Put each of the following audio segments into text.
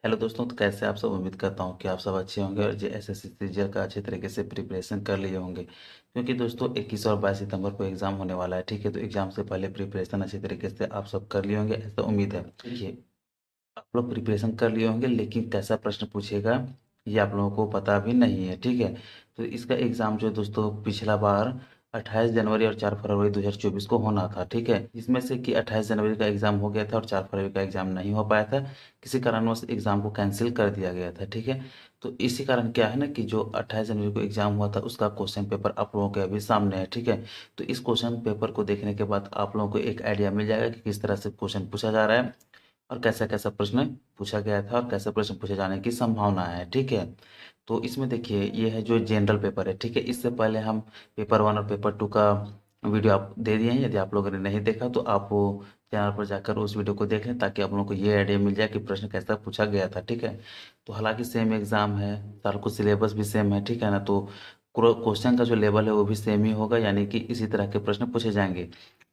Hello दोस्तों, तो कैसे आप सब। उम्मीद करता हूँ कि आप सब अच्छे होंगे और एसएससी सीजीएल का अच्छे तरीके से प्रिपरेशन कर लिए होंगे। क्योंकि दोस्तों 21 और 22 सितंबर को एग्ज़ाम होने वाला है। ठीक है, तो एग्ज़ाम से पहले प्रिपरेशन अच्छे तरीके से आप सब कर लिए होंगे, ऐसा उम्मीद है। देखिए, आप लोग प्रिपरेशन कर लिए होंगे, लेकिन कैसा प्रश्न पूछेगा ये आप लोगों को पता भी नहीं है। ठीक है, तो इसका एग्ज़ाम जो है दोस्तों, पिछला बार 28 जनवरी और 4 फरवरी 2024 को होना था। ठीक है, इसमें से कि 28 जनवरी का एग्ज़ाम हो गया था और 4 फरवरी का एग्ज़ाम नहीं हो पाया था। किसी कारणवश एग्ज़ाम को कैंसिल कर दिया गया था। ठीक है, तो इसी कारण क्या है ना कि जो 28 जनवरी को एग्ज़ाम हुआ था उसका क्वेश्चन पेपर आप लोगों के अभी सामने है। ठीक है, तो इस क्वेश्चन पेपर को देखने के बाद आप लोगों को एक आइडिया मिल जाएगा कि किस तरह से क्वेश्चन पूछा जा रहा है और कैसा-कैसा प्रश्न पूछा गया था और कैसे प्रश्न पूछे जाने की संभावना है। ठीक है, तो इसमें देखिए ये है जो जनरल पेपर है। ठीक है, इससे पहले हम पेपर 1 और पेपर 2 का वीडियो आप दे दिए हैं। यदि आप लोगों ने नहीं देखा तो आप वो चैनल पर जाकर उस वीडियो को देख लें, ताकि आप लोगों को ये आइडिया मिल जाए कि प्रश्न कैसा पूछा गया था। ठीक है, तो हालांकि सेम एग्ज़ाम है, साल को सिलेबस भी सेम है। ठीक है ना, तो क्वेश्चन का जो लेवल है वो भी सेम ही होगा, यानी कि इसी तरह के प्रश्न पूछे जाएंगे।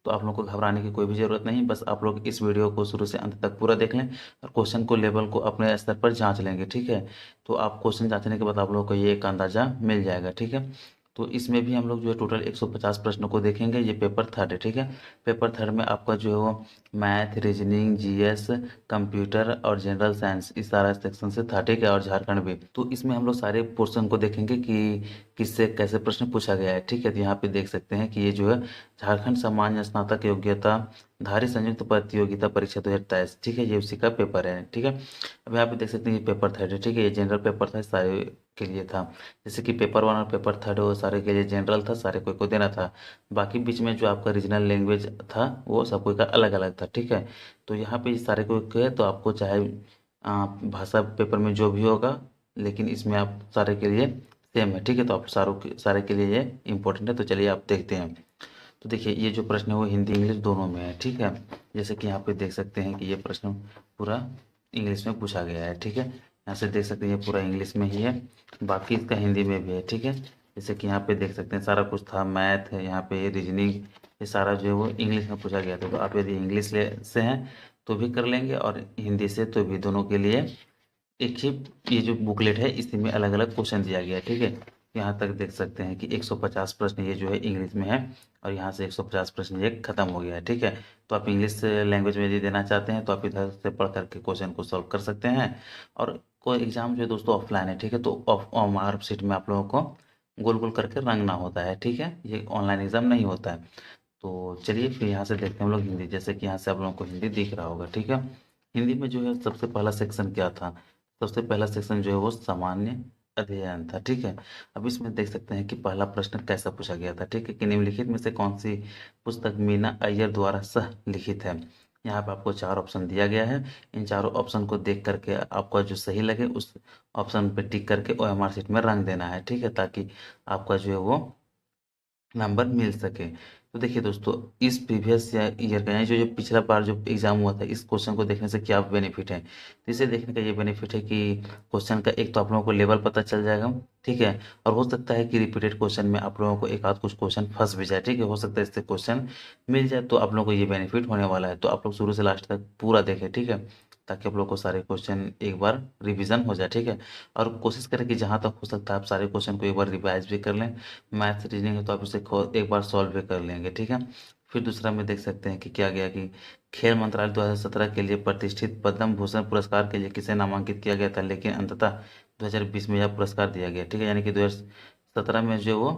तो आप लोग को घबराने की कोई भी ज़रूरत नहीं, बस आप लोग इस वीडियो को शुरू से अंत तक पूरा देख लें और क्वेश्चन को लेवल को अपने स्तर पर जांच लेंगे। ठीक है, तो आप क्वेश्चन जांचने के बाद आप लोगों को ये एक अंदाज़ा मिल जाएगा। ठीक है, तो इसमें भी हम लोग जो है टोटल 150 प्रश्नों को देखेंगे। ये पेपर थर्ड है। ठीक है, पेपर थर्ड में आपका जो है वो मैथ, रीजनिंग, जीएस, कंप्यूटर और जनरल साइंस, इस सारा सेक्शन से था। ठीक है, और झारखंड भी। तो इसमें हम लोग सारे पोर्शन को देखेंगे कि किससे कैसे प्रश्न पूछा गया है। ठीक है, तो यहाँ पे देख सकते हैं कि ये जो है झारखंड सामान्य स्नातक योग्यता धारी संयुक्त प्रतियोगिता परीक्षा 2023। ठीक है, ये उसी का पेपर है। ठीक है, अब यहाँ पे देख सकते हैं ये पेपर थर्ड है। ठीक है, ये जनरल पेपर था, सारे के लिए था। जैसे कि पेपर 1 और पेपर थर्ड वो सारे के लिए जनरल था, सारे कोई को देना था। बाकी बीच में जो आपका रीजनल लैंग्वेज था वो सब कोई का अलग अलग था। ठीक है, तो यहाँ पे सारे कोई के है, तो आपको चाहे भाषा पेपर में जो भी होगा, लेकिन इसमें आप सारे के लिए सेम है। ठीक है, तो आप सारे के लिए ये इम्पोर्टेंट है। तो चलिए आप देखते हैं। तो देखिए ये जो प्रश्न है वो हिंदी इंग्लिश दोनों में है। ठीक है, जैसे कि यहाँ पे देख सकते हैं कि ये प्रश्न पूरा इंग्लिश में पूछा गया है। ठीक है, यहाँ से देख सकते हैं ये पूरा इंग्लिश में ही है, बाकी इसका हिंदी में भी है। ठीक है, जैसे कि यहाँ पे देख सकते हैं सारा कुछ था, मैथ है, यहाँ पे रीजनिंग, ये सारा जो है वो इंग्लिश में पूछा गया था। तो आप यदि इंग्लिश से हैं तो भी कर लेंगे और हिंदी से तो भी, दोनों के लिए एक ही ये जो बुकलेट है इसी में अलग अलग क्वेश्चन दिया गया है। ठीक है, यहाँ तक देख सकते हैं कि 150 प्रश्न ये जो है इंग्लिश में है और यहाँ से 150 प्रश्न ये खत्म हो गया है। ठीक है, तो आप इंग्लिश लैंग्वेज में यदि देना चाहते हैं तो आप इधर से पढ़ करके क्वेश्चन को सॉल्व कर सकते हैं। और कोई एग्जाम जो है दोस्तों ऑफलाइन है। ठीक है, तो मार्कशीट में आप लोगों को गोल गोल करके रंगना होता है। ठीक है, ये ऑनलाइन एग्जाम नहीं होता है। तो चलिए फिर यहाँ से देखते हैं हम लोग हिंदी। जैसे कि यहाँ से आप लोगों को हिंदी दिख रहा होगा। ठीक है, हिंदी में जो है सबसे पहला सेक्शन क्या था, सबसे पहला सेक्शन जो है वो सामान्य अध्ययन था। ठीक है, अब इसमें देख सकते हैं कि पहला प्रश्न कैसा पूछा गया था। ठीक है, कि निम्नलिखित में से कौन सी पुस्तक मीना अय्यर द्वारा सह लिखित है। यहाँ पे आपको 4 ऑप्शन दिया गया है। इन चारों ऑप्शन को देख करके आपका जो सही लगे उस ऑप्शन पे टिक करके ओएमआर शीट में रंग देना है। ठीक है, ताकि आपका जो है वो नंबर मिल सके। तो देखिए दोस्तों, इस प्रीवियस या ईयर का यानी जो जो पिछला बार जो एग्जाम हुआ था, इस क्वेश्चन को देखने से क्या बेनिफिट है। तो इसे देखने का ये बेनिफिट है कि क्वेश्चन का एक तो आप लोगों को लेवल पता चल जाएगा। ठीक है, और हो सकता है कि रिपीटेड क्वेश्चन में आप लोगों को एक आध कुछ क्वेश्चन फंस भी जाए। ठीक है, हो सकता है इससे क्वेश्चन मिल जाए, तो आप लोगों को ये बेनिफिट होने वाला है। तो आप लोग शुरू से लास्ट तक पूरा देखें। ठीक है, ताकि आप लोग को सारे क्वेश्चन एक बार रिविजन हो जाए। ठीक है, और कोशिश करें कि जहाँ तक हो सकता है आप सारे क्वेश्चन को एक बार रिवाइज भी कर लें। मैथ्स रीजनिंग है तो आप इसे एक बार सॉल्व भी कर लेंगे। ठीक है, फिर दूसरा में देख सकते हैं कि क्या गया कि खेल मंत्रालय 2017 के लिए प्रतिष्ठित पद्म भूषण पुरस्कार के लिए किसे नामांकित किया गया था, लेकिन अंततः 2020 में यह पुरस्कार दिया गया। ठीक है, यानी कि 2017 में जो वो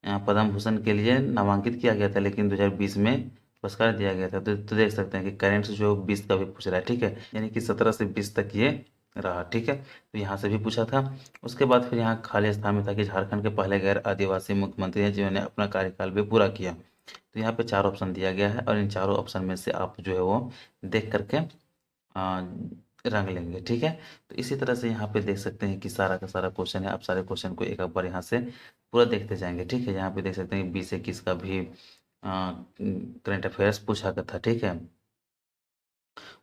पद्म भूषण के लिए नामांकित किया गया था, लेकिन 2020 में पुरस्कार दिया गया था। तो देख सकते हैं कि करेंट जो 20 का भी पूछ रहा है। ठीक है, यानी कि 17 से 20 तक ये रहा। ठीक है, तो यहाँ से भी पूछा था। उसके बाद फिर यहाँ खाली स्थान में था कि झारखंड के पहले गैर आदिवासी मुख्यमंत्री हैं जिन्होंने अपना कार्यकाल भी पूरा किया। तो यहाँ पे 4 ऑप्शन दिया गया है और इन चारों ऑप्शन में से आप जो है वो देख करके आ, रंग लेंगे। ठीक है, तो इसी तरह से यहाँ पे देख सकते हैं कि सारा का सारा क्वेश्चन है। आप सारे क्वेश्चन को एक बार यहाँ से पूरा देखते जाएंगे। ठीक है, यहाँ पे देख सकते हैं 20-21 का भी करंट अफेयर्स पूछा गया था। ठीक है,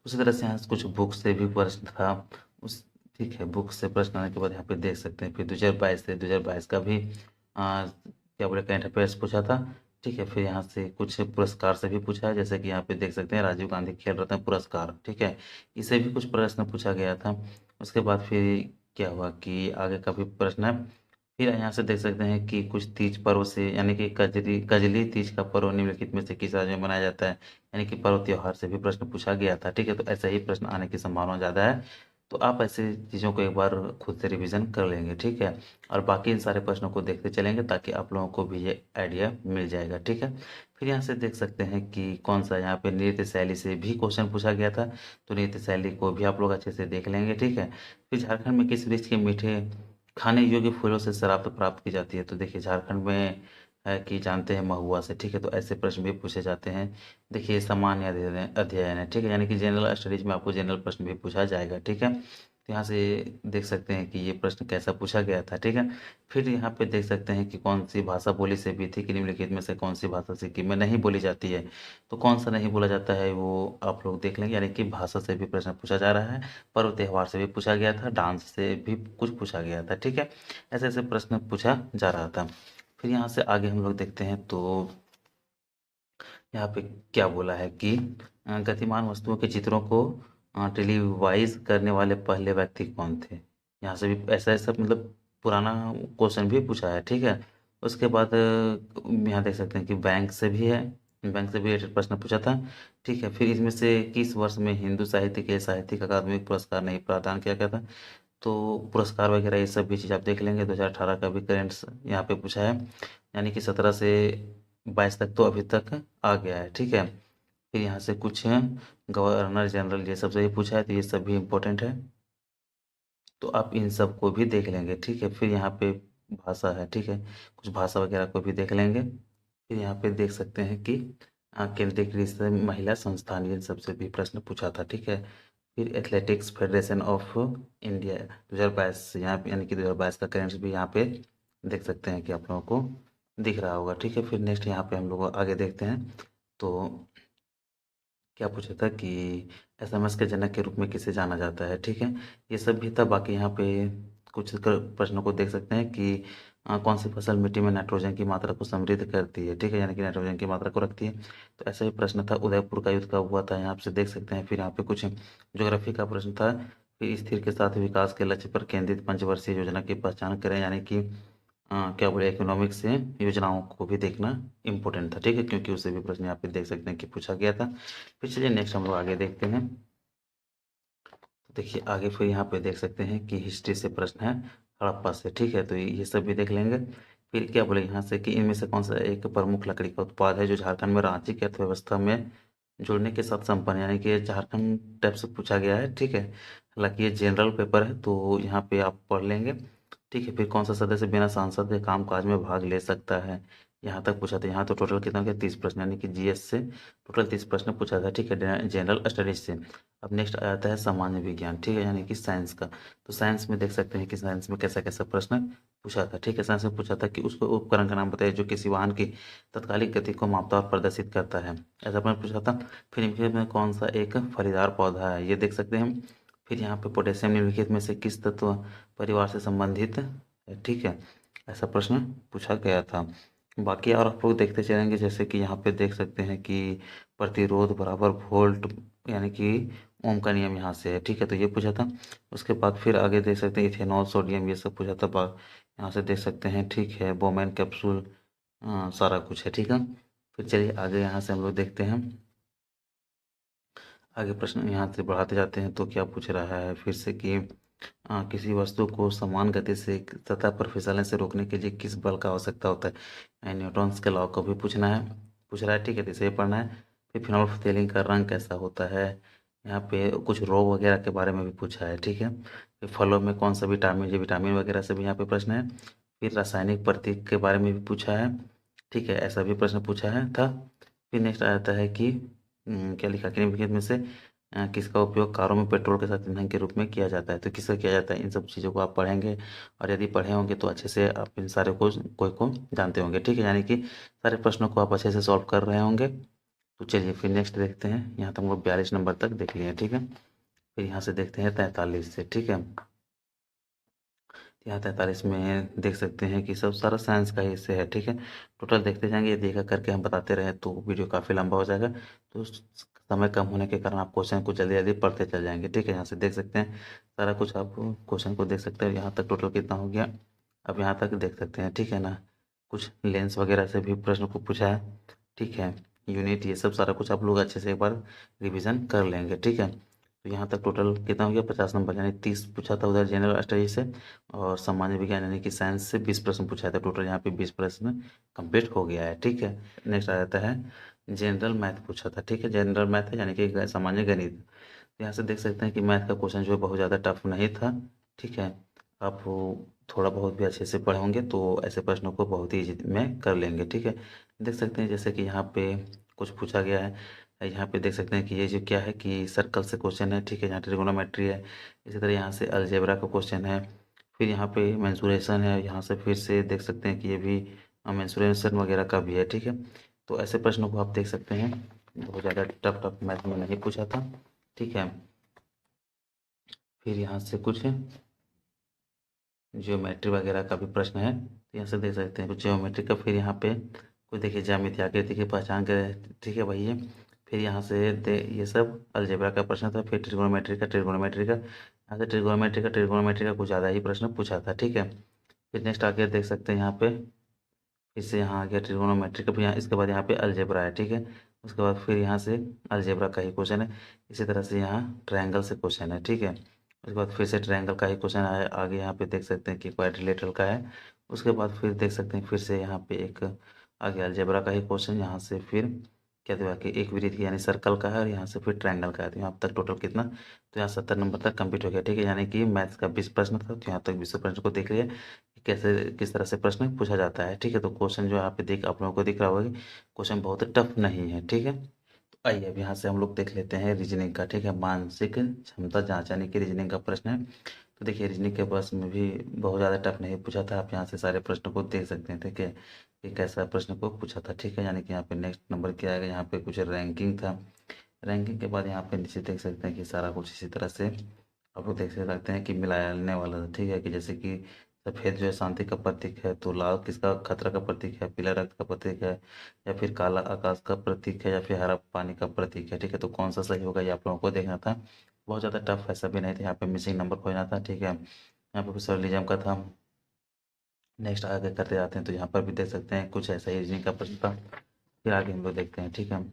उसी तरह से यहाँ से कुछ बुक से भी प्रश्न था उस। ठीक है, बुक से प्रश्न आने के बाद यहाँ पे देख सकते हैं फिर 2022 से 2022 का भी क्या बोले करंट अफेयर्स पूछा था। ठीक है। फिर यहाँ से कुछ पुरस्कार से भी पूछा है, जैसे कि यहाँ पे देख सकते हैं राजीव गांधी खेल रत्न पुरस्कार, ठीक है, इससे भी कुछ प्रश्न पूछा गया था। उसके बाद फिर क्या हुआ कि आगे का भी प्रश्न है। फिर यहाँ से देख सकते हैं कि कुछ तीज पर्व से, यानी कि कजली तीज का पर्व निम्नलिखित में से किस राज्य में मनाया जाता है, यानी कि पर्व त्योहार से भी प्रश्न पूछा गया था। ठीक है, तो ऐसा ही प्रश्न आने की संभावना ज़्यादा है। तो आप ऐसे चीज़ों को एक बार खुद से रिवीजन कर लेंगे, ठीक है, और बाकी इन सारे प्रश्नों को देखते चलेंगे ताकि आप लोगों को भी ये आइडिया मिल जाएगा। ठीक है, फिर यहाँ से देख सकते हैं कि कौन सा यहाँ पे नृत्य शैली से भी क्वेश्चन पूछा गया था, तो नृत्य शैली को भी आप लोग अच्छे से देख लेंगे। ठीक है, फिर झारखंड में किस वृक्ष के मीठे खाने योग्य फूलों से शराब प्राप्त की जाती है, तो देखिए झारखंड में है कि जानते हैं महुआ से। ठीक है, तो ऐसे प्रश्न भी पूछे जाते हैं। देखिए सामान्य अध्ययन अध्ययन है, ठीक है, यानी कि जनरल स्टडीज में आपको जनरल प्रश्न भी पूछा जाएगा। ठीक है, तो यहाँ से देख सकते हैं कि ये प्रश्न कैसा पूछा गया था। ठीक है, फिर यहाँ पे देख सकते हैं कि कौन सी भाषा बोली से भी थी, कि निम्नलिखित में से कौन सी भाषा सिक्किम में नहीं बोली जाती है, तो कौन सा नहीं बोला जाता है वो आप लोग देख लेंगे। यानी कि भाषा से भी प्रश्न पूछा जा रहा है, पर्व त्योहार से भी पूछा गया था, डांस से भी कुछ पूछा गया था। ठीक है, ऐसे ऐसे प्रश्न पूछा जा रहा था। फिर यहाँ से आगे हम लोग देखते हैं, तो यहाँ पे क्या बोला है कि गतिमान वस्तुओं के चित्रों को टेलीवाइज करने वाले पहले व्यक्ति कौन थे। यहाँ से भी ऐसा ऐसा मतलब पुराना क्वेश्चन भी पूछा है। ठीक है, उसके बाद यहाँ देख सकते हैं कि बैंक से भी है, बैंक से भी related प्रश्न पूछा था। ठीक है, फिर इसमें से किस वर्ष में हिंदू साहित्य के साहित्यिक अकादमिक पुरस्कार नहीं प्रदान किया गया था, तो पुरस्कार वगैरह ये सब भी चीज़ आप देख लेंगे। 2018 का भी करेंट्स यहाँ पे पूछा है, यानी कि 17 से 22 तक तो अभी तक आ गया है। ठीक है, फिर यहाँ से कुछ गवर्नर जनरल ये सब से भी पूछा है, तो ये सब भी इम्पोर्टेंट है, तो आप इन सब को भी देख लेंगे। ठीक है, फिर यहाँ पे भाषा है, ठीक है, कुछ भाषा वगैरह को भी देख लेंगे। फिर यहाँ पे देख सकते हैं कि केंद्रीय कृषि महिला संस्थान, इन सबसे भी प्रश्न पूछा था। ठीक है, फिर एथलेटिक्स फेडरेशन ऑफ इंडिया 2022, यहाँ पे यानी कि 2022 का करेंट्स भी यहाँ पे देख सकते हैं कि आप लोगों को दिख रहा होगा। ठीक है, फिर नेक्स्ट यहाँ पे हम लोग आगे देखते हैं, तो क्या पूछा था कि एसएमएस के जनक के रूप में किसे जाना जाता है। ठीक है, ये सब भी था। बाकी यहाँ पे कुछ प्रश्नों को देख सकते हैं कि कौन सी फसल मिट्टी में नाइट्रोजन की मात्रा को समृद्ध करती है। ठीक है, यानी कि नाइट्रोजन की मात्रा को रखती है, तो ऐसा ही प्रश्न था। उदयपुर का युद्ध कब हुआ था, यहाँ से देख सकते हैं। फिर यहाँ पे कुछ ज्योग्राफी का प्रश्न था। फिर स्थिर के साथ विकास के लक्ष्य पर केंद्रित पंचवर्षीय योजना की पहचान करें, यानी कि क्या बोले, इकोनॉमिक्स से योजनाओं को भी देखना इम्पोर्टेंट था। ठीक है, क्योंकि उससे भी प्रश्न यहाँ पे देख सकते हैं कि पूछा गया था। फिर चलिए नेक्स्ट हम लोग आगे देखते हैं। तो देखिए आगे फिर यहाँ पे देख सकते हैं कि हिस्ट्री से प्रश्न है, हड़प्पा से। ठीक है, तो ये सब भी देख लेंगे। फिर क्या बोले यहाँ से कि इनमें से कौन सा एक प्रमुख लकड़ी का उत्पाद है जो झारखंड में रांची की अर्थव्यवस्था में जुड़ने के साथ संपन्न, यानी कि ये झारखंड टाइप से पूछा गया है। ठीक है, हालांकि ये जनरल पेपर है, तो यहाँ पे आप पढ़ लेंगे। ठीक है, फिर कौन सा सदस्य बिना सांसद के कामकाज में भाग ले सकता है, यहाँ तक पूछा था। यहाँ तो टोटल कितना हो गया, 30 प्रश्न, यानी कि जीएस से टोटल 30 प्रश्न पूछा था। ठीक है, जनरल स्टडीज से। अब नेक्स्ट आ जाता है सामान्य विज्ञान, ठीक है, यानी कि साइंस का। तो साइंस में देख सकते हैं कि साइंस में कैसा कैसा प्रश्न पूछा था। ठीक है, साइंस में पूछा था कि उसको उपकरण का नाम बताइए जो किसी वाहन की तत्कालिक गति को मापता और प्रदर्शित करता है, ऐसा प्रश्न पूछा था। फिर निम्नलिखित में कौन सा एक फलीदार पौधा है, ये देख सकते हैं। फिर यहाँ पे पोटेशियम निम्नलिखित में से किस तत्व परिवार से संबंधित है। ठीक है, ऐसा प्रश्न पूछा गया था। बाकी और आप लोग देखते चलेंगे, जैसे कि यहाँ पे देख सकते हैं कि प्रतिरोध बराबर वोल्ट, यानी कि ओम का नियम यहाँ से है। ठीक है, तो ये पूछा था। उसके बाद फिर आगे देख सकते हैं इथेनॉल सोडियम ये सब पूछा था। यहाँ से देख सकते हैं, ठीक है, बोमेन कैप्सूल, सारा कुछ है। ठीक है, फिर चलिए आगे यहाँ से हम लोग देखते हैं। आगे प्रश्न यहाँ से बढ़ाते जाते हैं, तो क्या पूछ रहा है फिर से कि किसी वस्तु को समान गति से एक सतह पर फिसलने से रोकने के लिए किस बल का आवश्यकता होता है, न्यूटन्स के लॉ को भी पूछ रहा है। ठीक है, तो इसे पढ़ना है। फिर फिनोल्फ्थेलिन का रंग कैसा होता है, यहाँ पे कुछ रोग वगैरह के बारे में भी पूछा है। ठीक है, फिर फलों में कौन सा विटामिन, जो विटामिन वगैरह से भी यहाँ पे प्रश्न है। फिर रासायनिक प्रतीक के बारे में भी पूछा है। ठीक है, ऐसा भी प्रश्न पूछा है था। फिर नेक्स्ट आ जाता है कि क्या लिखा कि निम्नलिखित में से किसका उपयोग कारों में पेट्रोल के साथ ईंधन के रूप में किया जाता है, तो किसका किया जाता है, इन सब चीज़ों को आप पढ़ेंगे। और यदि पढ़े होंगे तो अच्छे से आप इन सारे को कोई को जानते होंगे। ठीक है, यानी कि सारे प्रश्नों को आप अच्छे से सॉल्व कर रहे होंगे। तो चलिए फिर नेक्स्ट देखते हैं। यहाँ तक हम लोग 42 नंबर तक देख लिए। ठीक है, फिर यहाँ से देखते हैं 43 से। ठीक है, यहाँ 43 में देख सकते हैं कि सब सारा साइंस का ही हिस्से है, ठीक है। टोटल देखते जाएंगे, ये देखा करके हम बताते रहे तो वीडियो काफ़ी लंबा हो जाएगा, तो समय कम होने के कारण आप क्वेश्चन को जल्दी जल्दी पढ़ते चल जाएंगे, ठीक है। यहाँ से देख सकते हैं सारा कुछ, आप क्वेश्चन को देख सकते हैं। यहाँ तक टोटल कितना हो गया, अब यहाँ तक देख सकते हैं, ठीक है ना। कुछ लेंस वगैरह से भी प्रश्न को पूछा है, ठीक है। यूनिट, ये सब सारा कुछ आप लोग अच्छे से एक बार रिविज़न कर लेंगे, ठीक है। तो यहाँ तक टोटल कितना हो गया, 50 नंबर, यानी 30 पूछा था उधर जनरल स्टडी से, और सामान्य विज्ञान यानी कि साइंस से 20 प्रश्न पूछा था। टोटल यहाँ पे 20 प्रश्न कंप्लीट हो गया है, ठीक है। नेक्स्ट आ जाता है जनरल मैथ पूछा था, ठीक है। जनरल मैथ है यानी कि सामान्य गणित। तो यहाँ से देख सकते हैं कि मैथ का क्वेश्चन जो है बहुत ज़्यादा टफ नहीं था, ठीक है। आप थोड़ा बहुत भी अच्छे से पढ़े होंगे तो ऐसे प्रश्नों को बहुत ही ईजी में कर लेंगे, ठीक है। देख सकते हैं जैसे कि यहाँ पे कुछ पूछा गया है, यहाँ पे देख सकते हैं कि ये जो क्या है कि सर्कल से क्वेश्चन है, ठीक है। यहाँ ट्रिगोनोमेट्री है, इसी तरह यहाँ से अलजेब्रा का क्वेश्चन है, फिर यहाँ पे मेंसुरेशन है, यहाँ से फिर से देख सकते हैं कि ये भी मेंसुरेशन वगैरह का भी है, ठीक है। तो ऐसे प्रश्नों को आप देख सकते हैं, बहुत ज़्यादा टफ टफ मैथ में नहीं पूछा था, ठीक है। फिर यहाँ से कुछ ज्योमेट्री वगैरह का भी प्रश्न है, तो यहाँ से देख सकते हैं कुछ ज्योमेट्री का। फिर यहाँ पे कुछ देखिए ज्यामिति आकृति की पहचान करें, ठीक है भाई ये। फिर यहाँ से ये सब अलजेब्रा का प्रश्न था। फिर ट्रिगोनोमेट्री का यहाँ से ट्रिगोनोमेट्री का कुछ ज़्यादा ही प्रश्न पूछा था, ठीक है। फिर नेक्स्ट आगे देख सकते हैं यहाँ पे, फिर से यहाँ आ गया ट्रिगोनोमेट्री का, फिर यहाँ इसके बाद यहाँ पे अलजेब्रा है, ठीक है। उसके बाद फिर यहाँ से अलजेब्रा का ही क्वेश्चन है, इसी तरह से यहाँ ट्रायंगल से क्वेश्चन है, ठीक है। उसके बाद फिर से ट्रायंगल का ही क्वेश्चन आया, आगे यहाँ पे देख सकते हैं कि क्वाड्रिलेटरल का है। उसके बाद फिर देख सकते हैं फिर से यहाँ पे एक आगे अलजेब्रा का ही क्वेश्चन, यहाँ से फिर क्या दिया कि एक वृत्त यानी सर्कल का है, और यहाँ से फिर ट्रायंगल का है। तो यहाँ तक टोटल कितना, तो यहाँ 70 नंबर तक कंप्लीट हो गया, ठीक है। यानी कि मैथ्स का 20 प्रश्न था, तो यहाँ तक 20 प्रश्न को देख लिया कैसे किस तरह से प्रश्न पूछा जाता है, ठीक है। तो क्वेश्चन जो यहाँ पे देख आप लोगों को दिख रहा होगा कि क्वेश्चन बहुत टफ नहीं है, ठीक है। तो आइए अब यहाँ से हम लोग देख लेते हैं रीजनिंग का, ठीक है। मानसिक क्षमता जांच यानी कि रीजनिंग का प्रश्न है। तो देखिए रीजनिंग के प्रश्न में भी बहुत ज़्यादा टफ नहीं पूछा था, आप यहाँ से सारे प्रश्नों को देख सकते हैं, ठीक है। कि कैसा प्रश्न को पूछा था, ठीक है। यानी कि यहाँ पे नेक्स्ट नंबर क्या आएगा, यहाँ पे कुछ रैंकिंग था। रैंकिंग के बाद यहाँ पे नीचे देख सकते हैं कि सारा कुछ इसी तरह से आप लोग देख सकते हैं कि मिलाने वाला था, ठीक है। कि जैसे कि सफ़ेद जो है शांति का प्रतीक है, तो लाल किसका खतरा का प्रतीक है, पीला रक्त का प्रतीक है, या फिर काला आकाश का प्रतीक है, या फिर हरा पानी का प्रतीक है, ठीक है। तो कौन सा सही होगा ये आप लोगों को देखना था। बहुत ज़्यादा टफ ऐसा भी नहीं था, यहाँ पे मिसिंग नंबर खोजना था, ठीक है। यहाँ पे सर्लिज्म का था। नेक्स्ट आगे करते जाते हैं, तो यहाँ पर भी देख सकते हैं कुछ ऐसा ही रीजनिंग का प्रश्न था। फिर आगे हम लोग देखते हैं, ठीक है।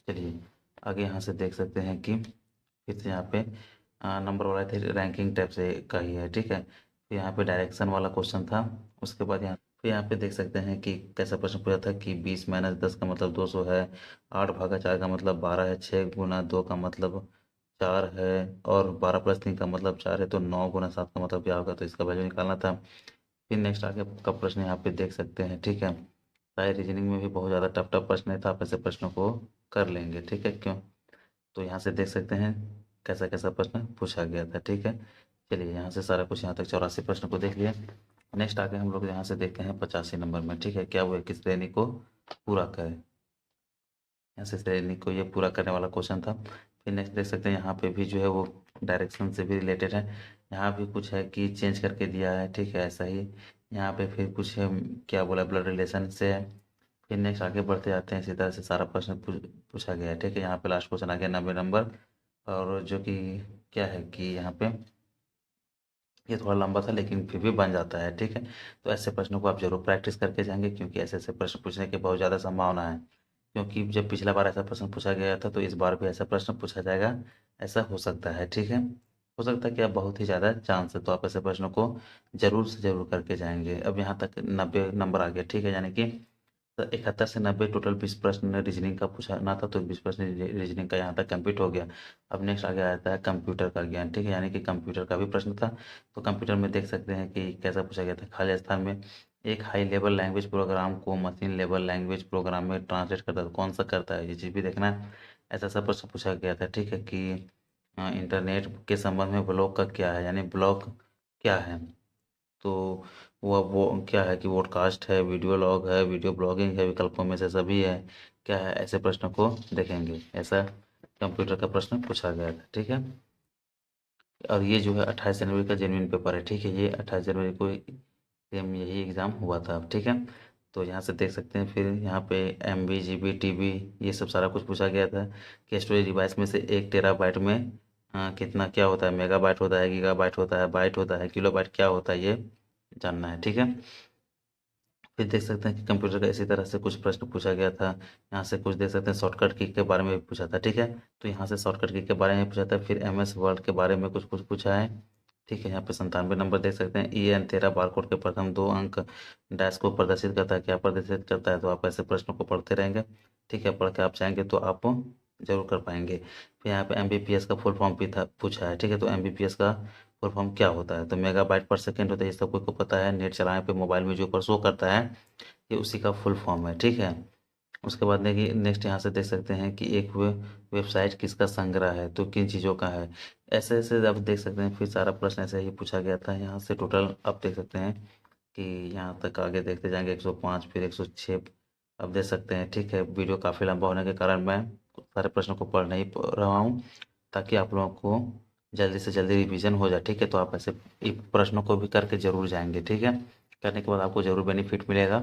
चलिए आगे यहाँ से देख सकते हैं कि फिर से यहाँ पे नंबर वाला थे रैंकिंग टाइप से का ही है, ठीक है। फिर यहाँ पे डायरेक्शन वाला क्वेश्चन था। उसके बाद यहाँ फिर यहाँ पे देख सकते हैं कि कैसा प्रश्न पूछा था कि 20 - 10 का मतलब 200 है, 8/4 का मतलब 12 है, 6 × 2 का मतलब 4 है, और 12 + 3 का मतलब 4 है, तो 9 × 7 का मतलब क्या होगा, तो इसका वैल्यू निकालना था। फिर नेक्स्ट आगे का प्रश्न यहाँ पे देख सकते हैं, ठीक है। शायद रीजनिंग में भी बहुत ज़्यादा टफ टफ प्रश्न है, तो आप ऐसे प्रश्नों को कर लेंगे, ठीक है। क्यों, तो यहाँ से देख सकते हैं कैसा कैसा प्रश्न पूछा गया था, ठीक है। चलिए यहाँ से सारा कुछ यहाँ तक 84 प्रश्न को देख लिया। नेक्स्ट आगे हम लोग यहाँ से देखते हैं 85 नंबर में, ठीक है। क्या वो किस श्रेणी को पूरा करे, यहाँ से श्रेणी को ये पूरा करने वाला क्वेश्चन था। फिर नेक्स्ट देख सकते हैं यहाँ पे भी जो है वो डायरेक्शन से भी रिलेटेड है। यहाँ भी कुछ है कि चेंज करके दिया है, ठीक है, ऐसा ही। यहाँ पे फिर कुछ है, क्या बोला, ब्लड रिलेशन से है। फिर नेक्स्ट आगे बढ़ते जाते हैं, इसी तरह से सारा प्रश्न पूछा गया है, ठीक है। यहाँ पे लास्ट क्वेश्चन आ गया 90 नंबर, और जो कि क्या है कि यहाँ पे ये थोड़ा लंबा था लेकिन फिर भी बन जाता है, ठीक है। तो ऐसे प्रश्नों को आप जरूर प्रैक्टिस करके जाएंगे, क्योंकि ऐसे ऐसे प्रश्न पूछने की बहुत ज़्यादा संभावना है। क्योंकि जब पिछला बार ऐसा प्रश्न पूछा गया था, तो इस बार भी ऐसा प्रश्न पूछा जाएगा, ऐसा हो सकता है, ठीक है। हो सकता है कि आप बहुत ही ज़्यादा चांस है, तो आप ऐसे प्रश्नों को जरूर से जरूर करके जाएंगे। अब यहाँ तक 90 नंबर आ गया, ठीक है। यानी कि तो 71 से 90 टोटल 20 प्रश्न रीजनिंग का पूछना था, तो 20 प्रश्न रीजनिंग का यहाँ तक कंप्लीट हो गया। अब नेक्स्ट आगे आता है कंप्यूटर का ज्ञान, ठीक है। यानी कि कंप्यूटर का भी प्रश्न था। तो कंप्यूटर में देख सकते हैं कि कैसा पूछा गया था, खाली स्थान में एक हाई लेवल लैंग्वेज प्रोग्राम को मशीन लेवल लैंग्वेज प्रोग्राम में ट्रांसलेट करता है, कौन सा करता है, ये चीज़ भी देखना है। ऐसा सा प्रश्न पूछा गया था, ठीक है। कि इंटरनेट के संबंध में ब्लॉग का क्या है, यानी ब्लॉग क्या है। तो वो क्या है कि वॉडकास्ट है, वीडियो लॉग है, वीडियो ब्लॉगिंग है, विकल्पों में से सभी है, क्या है, ऐसे प्रश्नों को देखेंगे। ऐसा कंप्यूटर का प्रश्न पूछा गया था, ठीक है। और ये जो है 28 जनवरी का जेन्युइन पेपर है, ठीक है। ये 28 जनवरी को सेम यही एग्ज़ाम हुआ था, ठीक है। तो यहाँ से देख सकते हैं, फिर यहाँ पे MB GB TB ये सब सारा कुछ पूछा गया था कि स्टोरेज डिवाइस में से 1 टेराबाइट में कितना क्या होता है, मेगाबाइट होता है, गीगाबाइट होता है, बाइट होता है, किलोबाइट क्या होता है, ये जानना है, ठीक है। फिर देख सकते हैं कि कंप्यूटर का इसी तरह से कुछ प्रश्न पूछा गया था। यहाँ से कुछ देख सकते हैं शॉर्टकट की के बारे में भी पूछा था, ठीक है। तो यहाँ से शॉर्टकट की के बारे में पूछा था, फिर MS वर्ड के बारे में कुछ कुछ पूछा है, ठीक है। यहाँ पे 97 नंबर देख सकते हैं। EN13 बारकोड के प्रथम 2 अंक डैश को प्रदर्शित करता है, क्या प्रदर्शित करता है, तो आप ऐसे प्रश्नों को पढ़ते रहेंगे, ठीक है। पढ़ के आप जाएंगे तो आप जरूर कर पाएंगे। फिर यहाँ पे MBPS का फुल फॉर्म भी था पूछा है, ठीक है। तो MBPS का फुल फॉर्म क्या होता है, तो मेगाबाइट पर सेकेंड होता है, ये सब को पता है। नेट चलाने पे मोबाइल में जो ऊपर शो करता है, ये उसी का फुल फॉर्म है, ठीक है। उसके बाद देखिए नेक्स्ट यहाँ से देख सकते हैं कि एक वेबसाइट किसका संग्रह है, तो किन चीज़ों का है, ऐसे ऐसे आप देख सकते हैं। फिर सारा प्रश्न ऐसे ही पूछा गया था। यहाँ से टोटल आप देख सकते हैं कि यहाँ तक आगे देखते जाएंगे 105 फिर 106 आप देख सकते हैं, ठीक है। वीडियो काफ़ी लंबा होने के कारण मैं सारे प्रश्नों को पढ़ नहीं रहा हूँ, ताकि आप लोगों को जल्दी से जल्दी रिवीजन हो जाए, ठीक है। तो आप ऐसे प्रश्नों को भी करके ज़रूर जाएंगे, ठीक है। करने के बाद आपको ज़रूर बेनिफिट मिलेगा।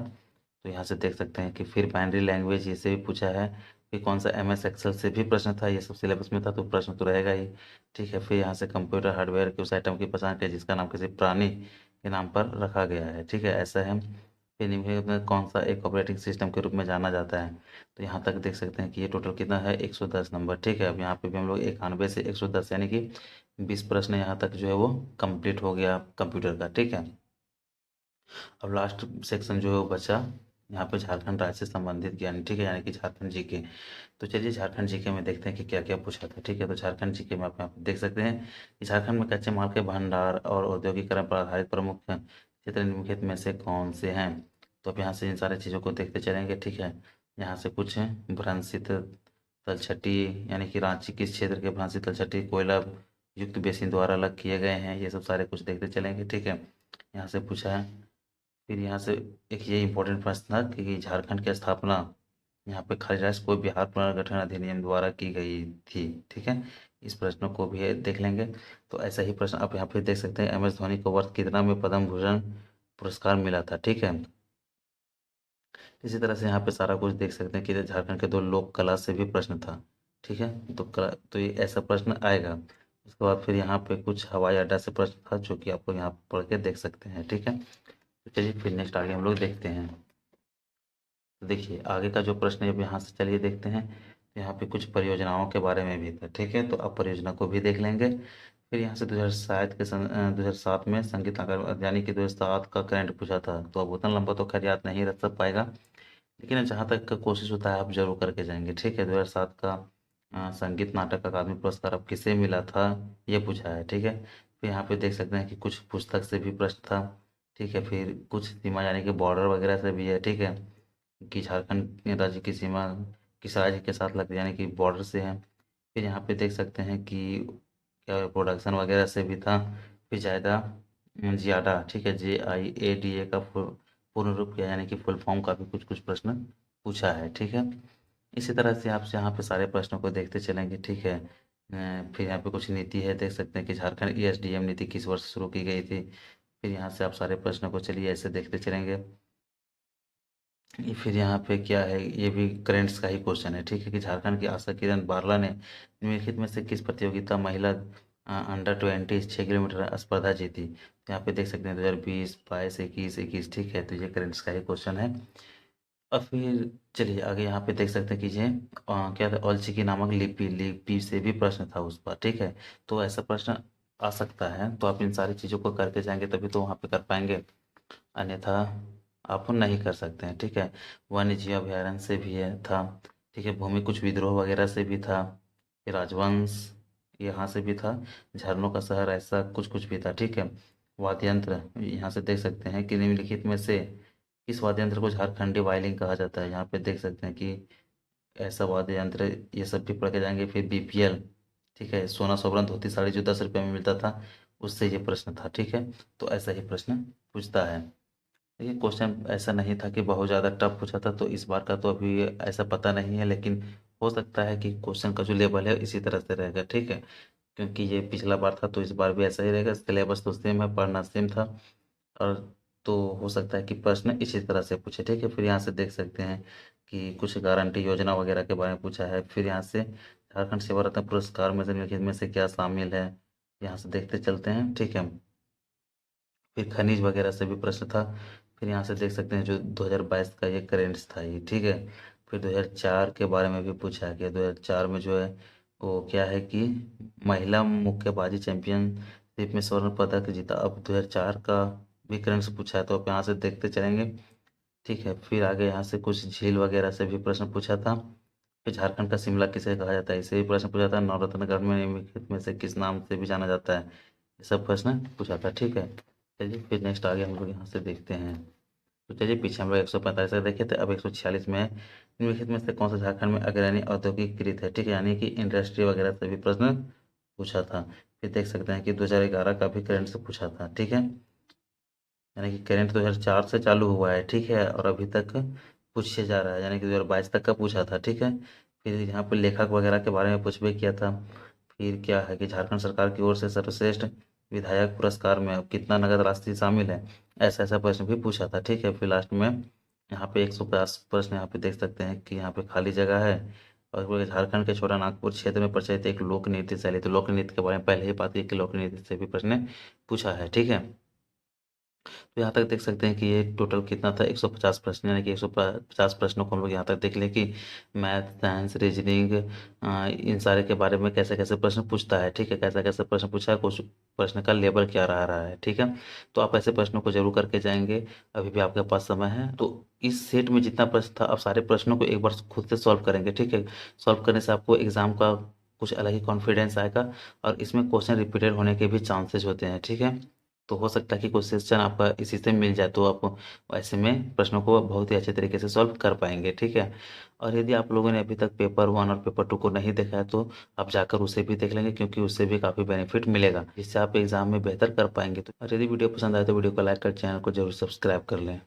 तो यहाँ से देख सकते हैं कि फिर बाइनरी लैंग्वेज ये से भी पूछा है। फिर कौन सा MS एक्सेल से भी प्रश्न था, ये सब सिलेबस में था, तो प्रश्न तो रहेगा ही, ठीक है। फिर यहाँ से कंप्यूटर हार्डवेयर के उस आइटम की पहचान करें जिसका नाम किसी प्राणी के नाम पर रखा गया है, ठीक है, ऐसा है। फिर निम्नलिखित में कौन सा एक ऑपरेटिंग सिस्टम के रूप में जाना जाता है, तो यहाँ तक देख सकते हैं कि ये टोटल कितना है 110 नंबर, ठीक है। अब यहाँ पे भी हम लोग 91 से 110 यानी कि 20 प्रश्न यहाँ तक जो है वो कंप्लीट हो गया कंप्यूटर का, ठीक है। अब लास्ट सेक्शन जो है वो बचा यहाँ पे झारखंड राज्य से संबंधित ज्ञान, ठीक है, यानी कि झारखंड जीके। तो चलिए झारखंड जीके में देखते हैं कि क्या क्या पूछा था, ठीक है। तो झारखंड जीके में आप यहाँ पे देख सकते हैं कि झारखंड में कच्चे माल के भंडार और औद्योगिकरण पर आधारित प्रमुख क्षेत्र निम्नलिखित में से कौन से हैं, तो आप यहाँ से इन सारी चीज़ों को देखते चलेंगे, ठीक है। यहाँ से कुछ भ्रंशित तलछटी यानी कि रांची किस क्षेत्र के भ्रंशित तलछटी कोयला युक्त बेसिन द्वारा अलग किए गए हैं, ये सब सारे कुछ देखते चलेंगे, ठीक है। यहाँ से पूछा है। फिर यहाँ से एक ये इम्पोर्टेंट प्रश्न था कि झारखंड की स्थापना यहाँ पे खाली राष्ट्र को बिहार पुनर्गठन अधिनियम द्वारा की गई थी, ठीक है। इस प्रश्न को भी देख लेंगे। तो ऐसा ही प्रश्न आप यहाँ पे देख सकते हैं MS धोनी को वर्ष कितना में पद्म भूषण पुरस्कार मिला था, ठीक है। इसी तरह से यहाँ पे सारा कुछ देख सकते हैं कि झारखंड के 2 लोक कला से भी प्रश्न था, ठीक है। तो कला तो ये ऐसा प्रश्न आएगा। उसके बाद फिर यहाँ पे कुछ हवाई अड्डा से प्रश्न था जो कि आप लोग यहाँ पढ़ के देख सकते हैं, ठीक है। तो चलिए फिर नेक्स्ट आगे हम लोग देखते हैं। तो देखिए आगे का जो प्रश्न है अब यहाँ से चलिए देखते हैं। तो यहाँ पे कुछ परियोजनाओं के बारे में भी था, ठीक है। तो अब परियोजना को भी देख लेंगे। फिर यहाँ से 2007 में संगीत अकादमी यानी कि 2007 का करंट पूछा था। तो अब उतना लंबा तो खैर याद नहीं रख सब पाएगा, लेकिन जहाँ तक का कोशिश होता है आप जरूर करके जाएंगे, ठीक है। 2007 का संगीत नाटक अकादमी पुरस्कार अब किसे मिला था, ये पूछा है, ठीक है। फिर यहाँ पे देख सकते हैं कि कुछ पुस्तक से भी प्रश्न था, ठीक है। फिर कुछ सीमा यानी कि बॉर्डर वगैरह से भी है, ठीक है, कि झारखंड राज्य की सीमा किस राज्य के साथ लगती है यानी कि बॉर्डर से है। फिर यहाँ पे देख सकते हैं कि क्या प्रोडक्शन वगैरह से भी था। फिर जायदा जियाडा, ठीक है, JIADA का पूर्ण रूप क्या यानी कि फुल फॉर्म का भी कुछ कुछ प्रश्न पूछा है, ठीक है। इसी तरह से आप यहाँ पे सारे प्रश्नों को देखते चलेंगे, ठीक है। फिर यहाँ पे कुछ नीति है, देख सकते हैं कि झारखंड ESDM नीति किस वर्ष शुरू की गई थी। फिर यहाँ से आप सारे प्रश्नों को चलिए ऐसे देखते चलेंगे। ये फिर यहाँ पे क्या है, ये भी करेंट्स का ही क्वेश्चन है, ठीक है, कि झारखंड की आशा किरण बारला ने निम्नलिखित में से किस प्रतियोगिता महिला अंडर 20 6 किलोमीटर स्पर्धा जीती, तो यहाँ पे देख सकते हैं 2020 22 21 21, ठीक है। तो ये करेंट्स का ही क्वेश्चन है। और फिर चलिए आगे यहाँ पे देख सकते हैं कि ये क्या था, औलचिकी नामक लिपि लिपि से भी प्रश्न था उस पर, ठीक है। तो ऐसा प्रश्न आ सकता है, तो आप इन सारी चीज़ों को करके जाएंगे तभी तो वहाँ पे कर पाएंगे, अन्यथा आप नहीं कर सकते हैं, ठीक है। वन्य जीव अभयारण्य से भी है था, ठीक है। भूमि कुछ विद्रोह वगैरह से भी था। फिर राजवंश यहाँ से भी था। झरनों का शहर ऐसा कुछ कुछ भी था, ठीक है। वाद्य यंत्र यहाँ से देख सकते हैं कि निम्नलिखित में से किस वाद्य यंत्र को झारखंडी वायलिन कहा जाता है, यहाँ पे देख सकते हैं कि ऐसा वाद्य यंत्र ये सब भी पढ़ के जाएंगे। फिर BPL, ठीक है, सोना सोबरन धोती साड़ी जो 10 रुपये में मिलता था, उससे ये प्रश्न था, ठीक है। तो ऐसा ही प्रश्न पूछता है। देखिए क्वेश्चन ऐसा नहीं था कि बहुत ज़्यादा टफ पूछा था, तो इस बार का तो अभी ऐसा पता नहीं है, लेकिन हो सकता है कि क्वेश्चन का जो लेवल है इसी तरह से रहेगा, ठीक है। क्योंकि ये पिछला बार था तो इस बार भी ऐसा ही रहेगा। सिलेबस तो सेम है, पढ़ना सेम था। और तो हो सकता है कि प्रश्न इसी तरह से पूछे, ठीक है। फिर यहाँ से देख सकते हैं कि कुछ गारंटी योजना वगैरह के बारे में पूछा है। फिर यहाँ से झारखंड सेवा रत्न पुरस्कार में से निम्नलिखित में से क्या शामिल है, यहाँ से देखते चलते हैं, ठीक है। फिर खनिज वगैरह से भी प्रश्न था। फिर यहाँ से देख सकते हैं जो 2022 का ये करेंट्स था ये, ठीक है। फिर 2004 के बारे में भी पूछा गया। 2004 में जो है वो क्या है कि महिला मुक्केबाजी चैंपियनशिप में स्वर्ण पदक जीता। अब 2004 का भी करेंट्स पूछा है, तो अब यहाँ से देखते चलेंगे, ठीक है। फिर आगे यहाँ से कुछ झील वगैरह से भी प्रश्न पूछा था। फिर झारखंड का शिमला किसे कहा जाता है, इसे भी प्रश्न पूछा था। नवरत्नगढ़ में निम्नलिखित में से किस नाम से भी जाना जाता है, ये सब प्रश्न पूछा था, ठीक है। चलिए फिर नेक्स्ट आगे हम लोग यहाँ से देखते हैं। तो चलिए पीछे हम लोग 145 तक देखे थे, अब 146 में है। निम्नलिखित में से कौन सा झारखंड में अग्रणी औद्योगिकीकृत है, ठीक है, यानी कि इंडस्ट्री वगैरह से भी प्रश्न पूछा था। फिर देख सकते हैं कि 2011 का भी करंट से पूछा था, ठीक है। यानी कि करंट 2004 से चालू हुआ है, ठीक है, और अभी तक पूछे जा रहा है, यानी कि 2022 तक का पूछा था, ठीक है। फिर यहाँ पे लेखक वगैरह के बारे में पूछ भी किया था। फिर क्या है कि झारखंड सरकार की ओर से सर्वश्रेष्ठ विधायक पुरस्कार में अब कितना नगद राशि शामिल है, ऐसा ऐसा प्रश्न भी पूछा था, ठीक है। फिर लास्ट में यहाँ पे 150 प्रश्न यहाँ पे देख सकते हैं कि यहाँ पे खाली जगह है। और वो झारखंड के छोटा नागपुर क्षेत्र में प्रचलित एक लोक नृत्य शैली, तो लोक नृत्य के बारे में पहले ही बात की कि लोक नृत्य से भी प्रश्न पूछा है, ठीक है। तो यहाँ तक देख सकते हैं कि ये टोटल कितना था, 150 प्रश्न, यानी कि 150 प्रश्नों को हम लोग यहाँ तक देख लें कि मैथ, साइंस, रीजनिंग, इन सारे के बारे में कैसे कैसे प्रश्न पूछता है, ठीक है। कैसा कैसे प्रश्न पूछा है, कुछ प्रश्न का लेवल क्या रहा है, ठीक है। तो आप ऐसे प्रश्नों को जरूर करके जाएंगे, अभी भी आपके पास समय है। तो इस सेट में जितना प्रश्न था, आप सारे प्रश्नों को एक बार खुद से सॉल्व करेंगे, ठीक है। सॉल्व करने से आपको एग्जाम का कुछ अलग ही कॉन्फिडेंस आएगा, और इसमें क्वेश्चन रिपीटेड होने के भी चांसेस होते हैं, ठीक है। तो हो सकता है कि कुछ क्वेश्चन आपका इसी से मिल जाए, तो आप ऐसे में प्रश्नों को बहुत ही अच्छे तरीके से सॉल्व कर पाएंगे, ठीक है। और यदि आप लोगों ने अभी तक पेपर 1 और पेपर 2 को नहीं देखा है, तो आप जाकर उसे भी देख लेंगे, क्योंकि उससे भी काफ़ी बेनिफिट मिलेगा, जिससे आप एग्जाम में बेहतर कर पाएंगे। तो और यदि वीडियो पसंद आए तो वीडियो को लाइक कर चैनल को जरूर सब्सक्राइब कर लें।